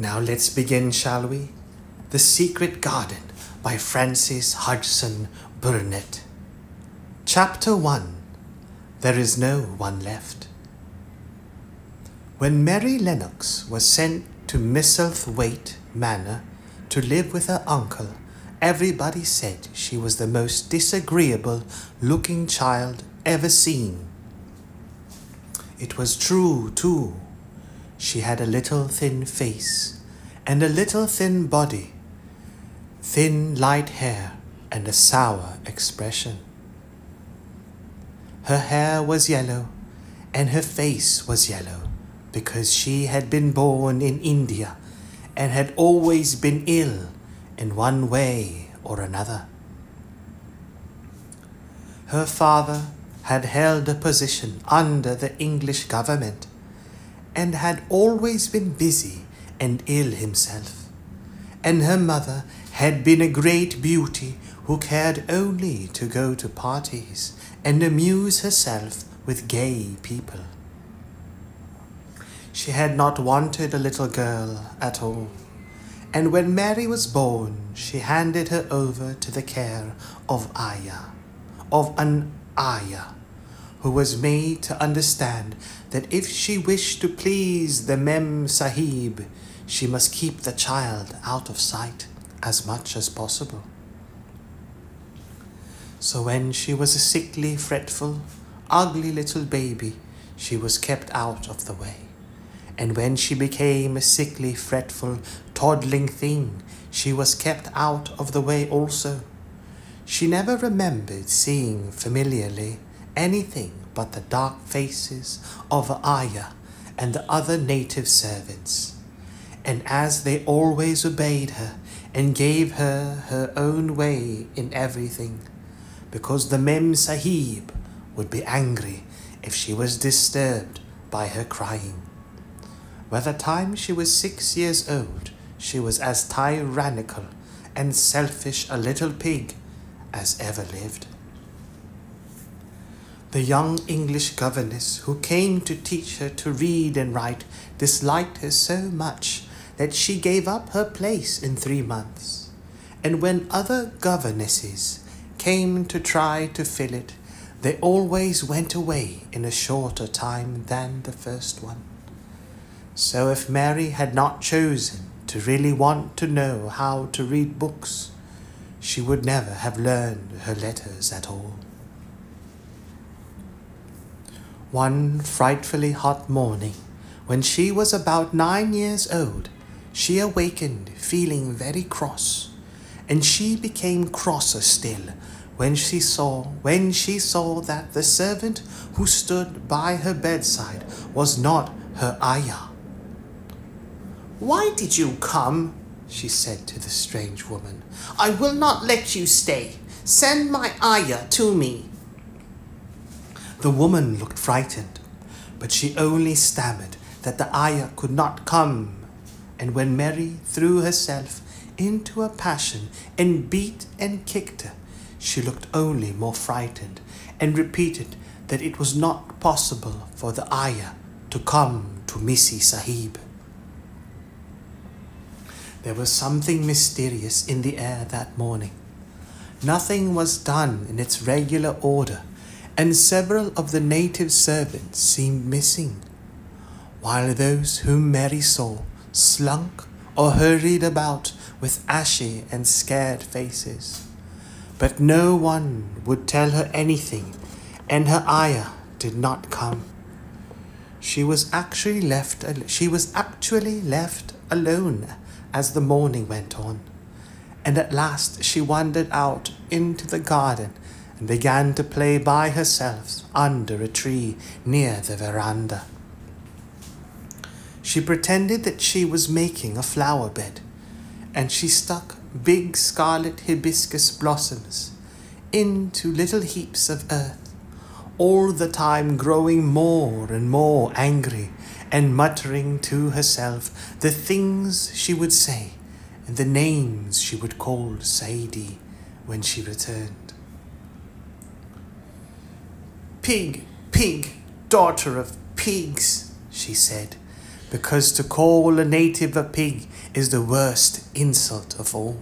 Now let's begin, shall we? The Secret Garden by Francis Hodgson Burnett. Chapter 1. There is no one left. When Mary Lennox was sent to Misselthwaite Manor to live with her uncle, everybody said she was the most disagreeable looking child ever seen. It was true, too. She had a little thin face and a little thin body, thin light hair and a sour expression. Her hair was yellow and her face was yellow because she had been born in India and had always been ill in one way or another. Her father had held a position under the English government and had always been busy and ill himself, and her mother had been a great beauty who cared only to go to parties and amuse herself with gay people. She had not wanted a little girl at all, and when Mary was born, she handed her over to the care of an ayah, who was made to understand that if she wished to please the Mem Sahib, she must keep the child out of sight as much as possible. So when she was a sickly, fretful, ugly little baby, she was kept out of the way. And when she became a sickly, fretful, toddling thing, she was kept out of the way also. She never remembered seeing familiarly anything but the dark faces of Ayah and the other native servants. And as they always obeyed her and gave her her own way in everything, because the Mem Sahib would be angry if she was disturbed by her crying. By the time she was 6 years old, she was as tyrannical and selfish a little pig as ever lived. The young English governess who came to teach her to read and write disliked her so much that she gave up her place in 3 months. And when other governesses came to try to fill it, they always went away in a shorter time than the first one. So if Mary had not chosen to really want to know how to read books, she would never have learned her letters at all. One frightfully hot morning, when she was about 9 years old, she awakened feeling very cross, and she became crosser still when she saw that the servant who stood by her bedside was not her ayah. "Why did you come?" she said to the strange woman. "I will not let you stay. Send my ayah to me." The woman looked frightened, but she only stammered that the ayah could not come, and when Mary threw herself into a passion and beat and kicked her, she looked only more frightened and repeated that it was not possible for the ayah to come to Missy Sahib. There was something mysterious in the air that morning. Nothing was done in its regular order, and several of the native servants seemed missing, while those whom Mary saw slunk or hurried about with ashy and scared faces. But no one would tell her anything, and her ayah did not come. She was actually left alone as the morning went on, and at last she wandered out into the garden and began to play by herself under a tree near the veranda. She pretended that she was making a flower bed, and she stuck big scarlet hibiscus blossoms into little heaps of earth, all the time growing more and more angry and muttering to herself the things she would say and the names she would call Sadie when she returned. "Pig, pig, daughter of pigs," she said, because to call a native a pig is the worst insult of all.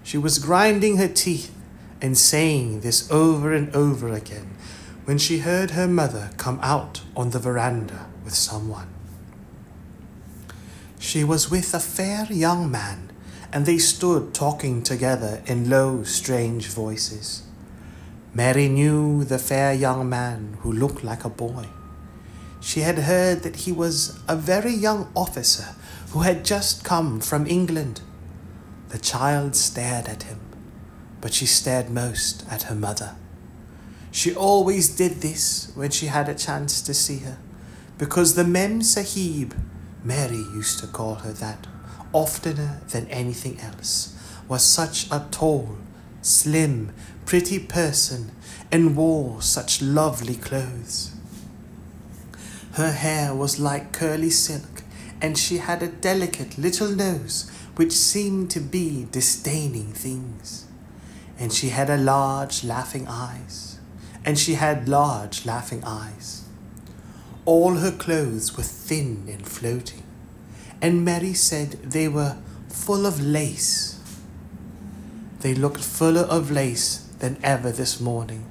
She was grinding her teeth and saying this over and over again when she heard her mother come out on the veranda with someone. She was with a fair young man, and they stood talking together in low, strange voices. Mary knew the fair young man who looked like a boy. She had heard that he was a very young officer who had just come from England. The child stared at him, but she stared most at her mother. She always did this when she had a chance to see her, because the Mem Sahib, Mary used to call her that, oftener than anything else, was such a tall, slim, pretty person and wore such lovely clothes. Her hair was like curly silk, and she had a delicate little nose which seemed to be disdaining things. And she had large laughing eyes. All her clothes were thin and floating, and Mary said they were full of lace. They looked fuller of lace than ever this morning,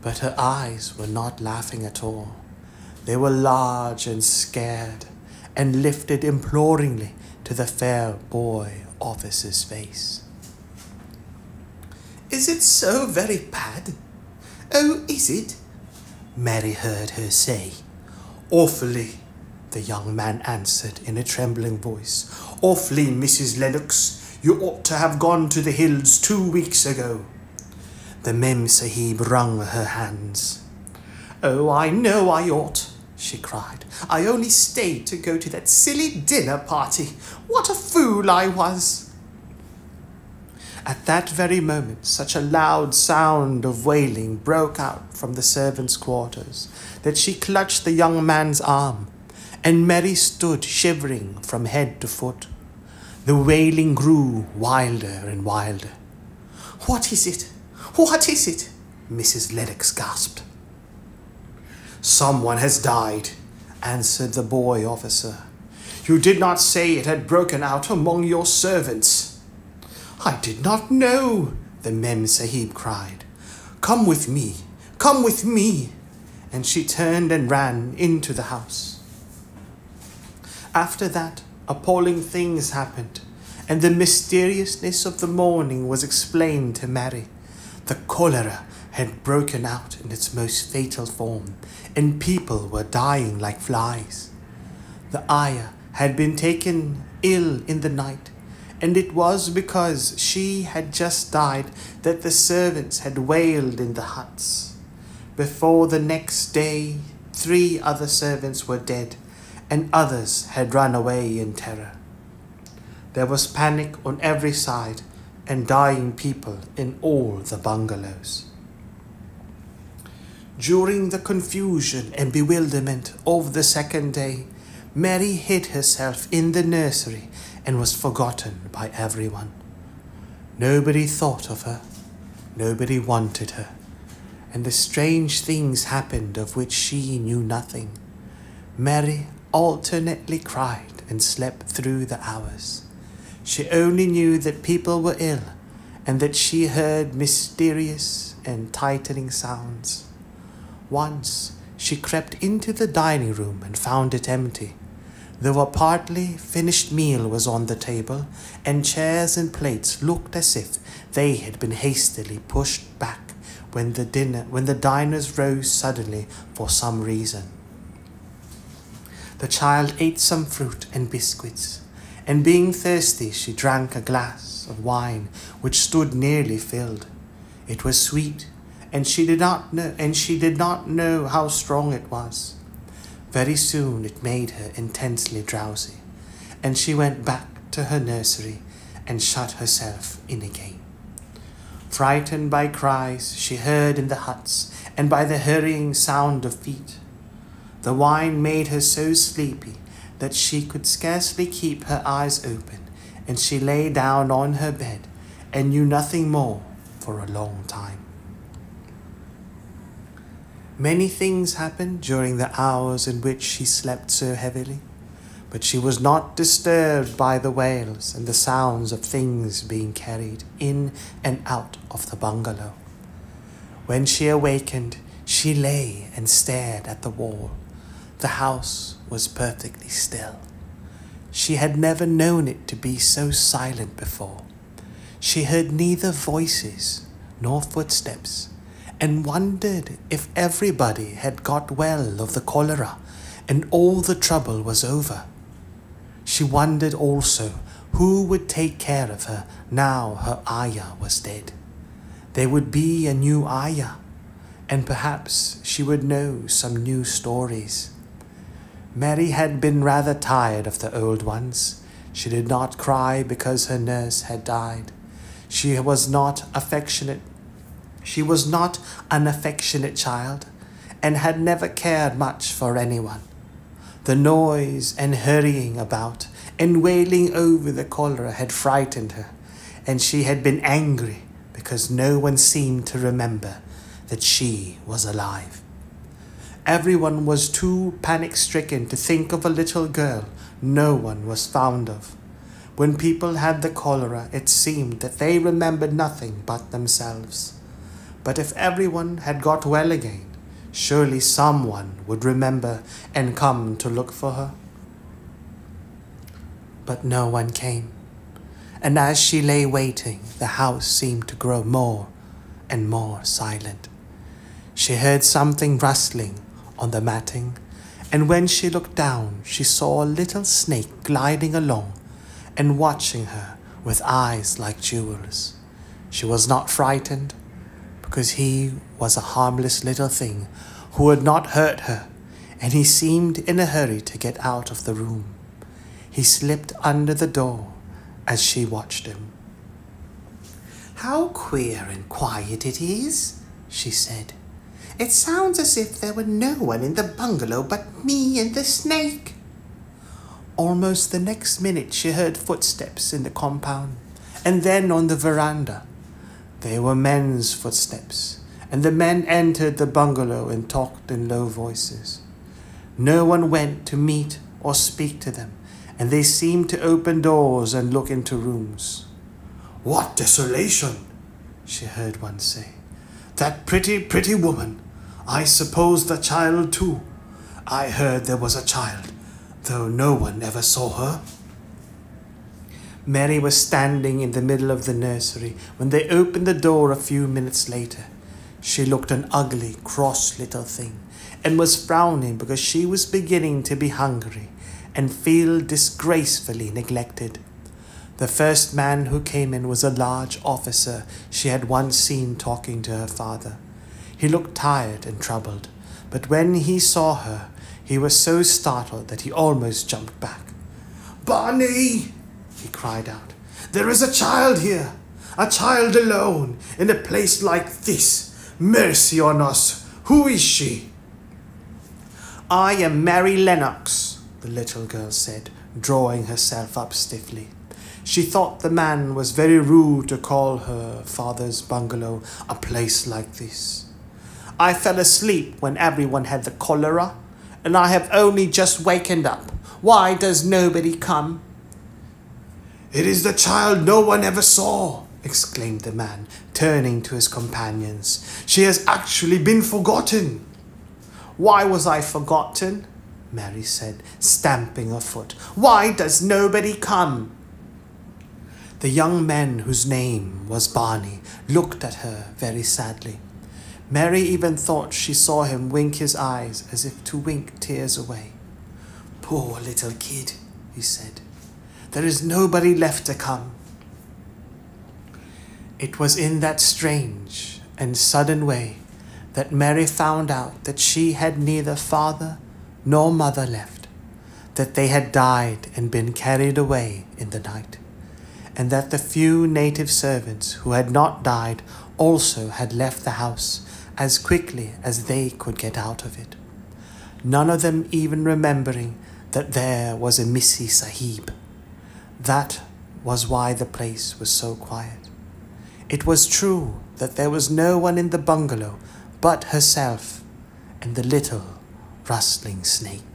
but her eyes were not laughing at all. They were large and scared, and lifted imploringly to the fair boy officer's face. "Is it so very bad? Oh, is it?" Mary heard her say. "Awfully," the young man answered in a trembling voice. "Awfully, Mrs. Lennox. You ought to have gone to the hills 2 weeks ago." The Mem Sahib wrung her hands. "Oh, I know I ought," she cried. "I only stayed to go to that silly dinner party. What a fool I was!" At that very moment, such a loud sound of wailing broke out from the servants' quarters that she clutched the young man's arm, and Mary stood shivering from head to foot. The wailing grew wilder and wilder. "What is it? What is it?" Mrs. Lennox gasped. "Someone has died," answered the boy officer. "You did not say it had broken out among your servants." "I did not know," the Mem Sahib cried. "Come with me, come with me." And she turned and ran into the house. After that, appalling things happened, and the mysteriousness of the morning was explained to Mary. The cholera had broken out in its most fatal form, and people were dying like flies. The ayah had been taken ill in the night, and it was because she had just died that the servants had wailed in the huts. Before the next day, 3 other servants were dead, and others had run away in terror. There was panic on every side, and dying people in all the bungalows. During the confusion and bewilderment of the second day, Mary hid herself in the nursery and was forgotten by everyone. Nobody thought of her, nobody wanted her, and the strange things happened of which she knew nothing. Mary alternately cried and slept through the hours. She only knew that people were ill, and that she heard mysterious and tightening sounds. Once she crept into the dining room and found it empty, though a partly finished meal was on the table, and chairs and plates looked as if they had been hastily pushed back when the diners rose suddenly for some reason. The child ate some fruit and biscuits, and being thirsty, she drank a glass of wine which stood nearly filled. It was sweet, and she did not know how strong it was. Very soon it made her intensely drowsy, and she went back to her nursery and shut herself in again. Frightened by cries she heard in the huts and by the hurrying sound of feet. The wine made her so sleepy that she could scarcely keep her eyes open, and she lay down on her bed and knew nothing more for a long time. Many things happened during the hours in which she slept so heavily. but she was not disturbed by the wails and the sounds of things being carried in and out of the bungalow. When she awakened, she lay and stared at the wall. The house was perfectly still. She had never known it to be so silent before. She heard neither voices nor footsteps, and wondered if everybody had got well of the cholera and all the trouble was over. She wondered also who would take care of her now her ayah was dead. There would be a new ayah, and perhaps she would know some new stories. Mary had been rather tired of the old ones. She did not cry because her nurse had died. She was not an affectionate child, and had never cared much for anyone. The noise and hurrying about and wailing over the cholera had frightened her, and she had been angry because no one seemed to remember that she was alive. Everyone was too panic-stricken to think of a little girl no one was fond of. When people had the cholera, it seemed that they remembered nothing but themselves. But if everyone had got well again, surely someone would remember and come to look for her. But no one came, and as she lay waiting, the house seemed to grow more and more silent. She heard something rustling on the matting, and when she looked down, she saw a little snake gliding along and watching her with eyes like jewels. She was not frightened, because he was a harmless little thing who would not hurt her, and he seemed in a hurry to get out of the room. He slipped under the door as she watched him. "How queer and quiet it is," she said. "It sounds as if there were no one in the bungalow but me and the snake." Almost the next minute she heard footsteps in the compound, and then on the veranda. They were men's footsteps, and the men entered the bungalow and talked in low voices. No one went to meet or speak to them, and they seemed to open doors and look into rooms. "What desolation!" she heard one say. "That pretty woman! I suppose the child too. I heard there was a child, though no one ever saw her." Mary was standing in the middle of the nursery when they opened the door a few minutes later. She looked an ugly, cross little thing, and was frowning because she was beginning to be hungry and feel disgracefully neglected. The first man who came in was a large officer she had once seen talking to her father. He looked tired and troubled, but when he saw her, he was so startled that he almost jumped back. "Barney!" he cried out. "There is a child here, a child alone, in a place like this. Mercy on us! Who is she?" "I am Mary Lennox," the little girl said, drawing herself up stiffly. She thought the man was very rude to call her father's bungalow a place like this. "I fell asleep when everyone had the cholera, and I have only just wakened up. Why does nobody come?" "It is the child no one ever saw," exclaimed the man, turning to his companions. "She has actually been forgotten." "Why was I forgotten?" Mary said, stamping her foot. "Why does nobody come?" The young man, whose name was Barney, looked at her very sadly. Mary even thought she saw him wink his eyes as if to wink tears away. "Poor little kid," he said. "There is nobody left to come." It was in that strange and sudden way that Mary found out that she had neither father nor mother left, that they had died and been carried away in the night, and that the few native servants who had not died also had left the house as quickly as they could get out of it, none of them even remembering that there was a Missy Sahib. That was why the place was so quiet. It was true that there was no one in the bungalow but herself and the little rustling snake.